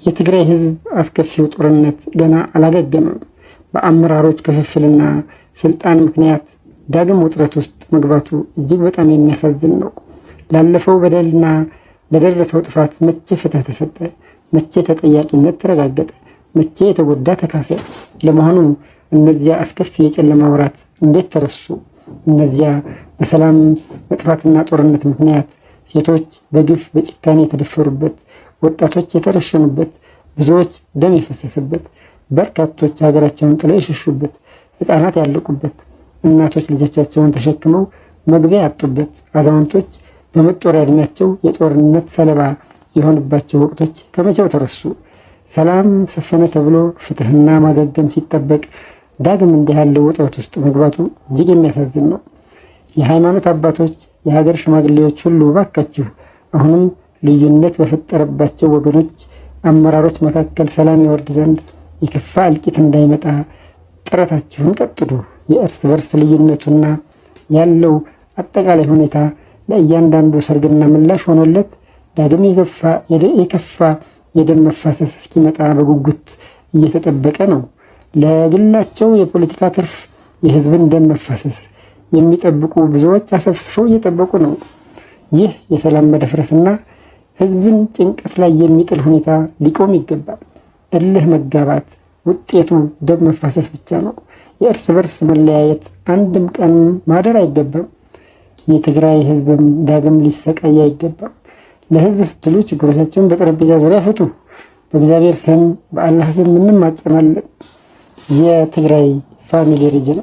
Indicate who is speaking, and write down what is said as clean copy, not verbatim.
Speaker 1: የትግራይ ህዝብ አስከፊው ጦርነት ገና አላገገመም። በአመራሮች ክፍፍልና ስልጣን ምክንያት ዳግም ውጥረት ውስጥ መግባቱ እጅግ በጣም የሚያሳዝን ነው። ላለፈው በደልና ለደረሰው ጥፋት መቼ ፍትህ ተሰጠ? መቼ ተጠያቂነት ተረጋገጠ? መቼ የተጎዳ ተካሰ? ለመሆኑ እነዚያ አስከፊ የጨለማ ወራት እንዴት ተረሱ? እነዚያ በሰላም መጥፋትና ጦርነት ምክንያት ሴቶች በግፍ በጭካኔ የተደፈሩበት፣ ወጣቶች የተረሸኑበት፣ ብዙዎች ደም የፈሰሰበት፣ በርካቶች ሀገራቸውን ጥለው የሸሹበት፣ ህፃናት ያለቁበት፣ እናቶች ልጆቻቸውን ተሸክመው መግቢያ ያጡበት፣ አዛውንቶች በመጦሪያ ዕድሜያቸው የጦርነት ሰለባ የሆኑባቸው ወቅቶች ከመቼው ተረሱ? ሰላም ሰፈነ ተብሎ ፍትህና ማገገም ሲጠበቅ ዳግም እንዲህ ያለው ውጥረት ውስጥ መግባቱ እጅግ የሚያሳዝን ነው። የሃይማኖት አባቶች፣ የሀገር ሽማግሌዎች ሁሉ ባካችሁ አሁንም ልዩነት በፈጠረባቸው ወገኖች አመራሮች መካከል ሰላም ይወርድ ዘንድ የከፋ እልቂት እንዳይመጣ ጥረታችሁን ቀጥሉ። የእርስ በርስ ልዩነቱና ያለው አጠቃላይ ሁኔታ ለእያንዳንዱ ሰርግና ምላሽ ሆኖለት ዳግም የከፋ የደም መፋሰስ እስኪመጣ በጉጉት እየተጠበቀ ነው። ለግላቸው የፖለቲካ ትርፍ የህዝብን ደም መፋሰስ የሚጠብቁ ብዙዎች አሰፍስፈው እየጠበቁ ነው። ይህ የሰላም መደፍረስና ህዝብን ጭንቀት ላይ የሚጥል ሁኔታ ሊቆም ይገባል። እልህ መጋባት ውጤቱ ደም መፋሰስ ብቻ ነው። የእርስ በርስ መለያየት አንድም ቀን ማደር አይገባም። የትግራይ ህዝብም ዳግም ሊሰቃይ አይገባም። ለህዝብ ስትሉ ችግሮቻቸውን በጠረጴዛ ዙሪያ ፍቱ። በእግዚአብሔር ስም በአላህ ስም እንማጸናለን። የትግራይ ፋሚሊ ሪጅን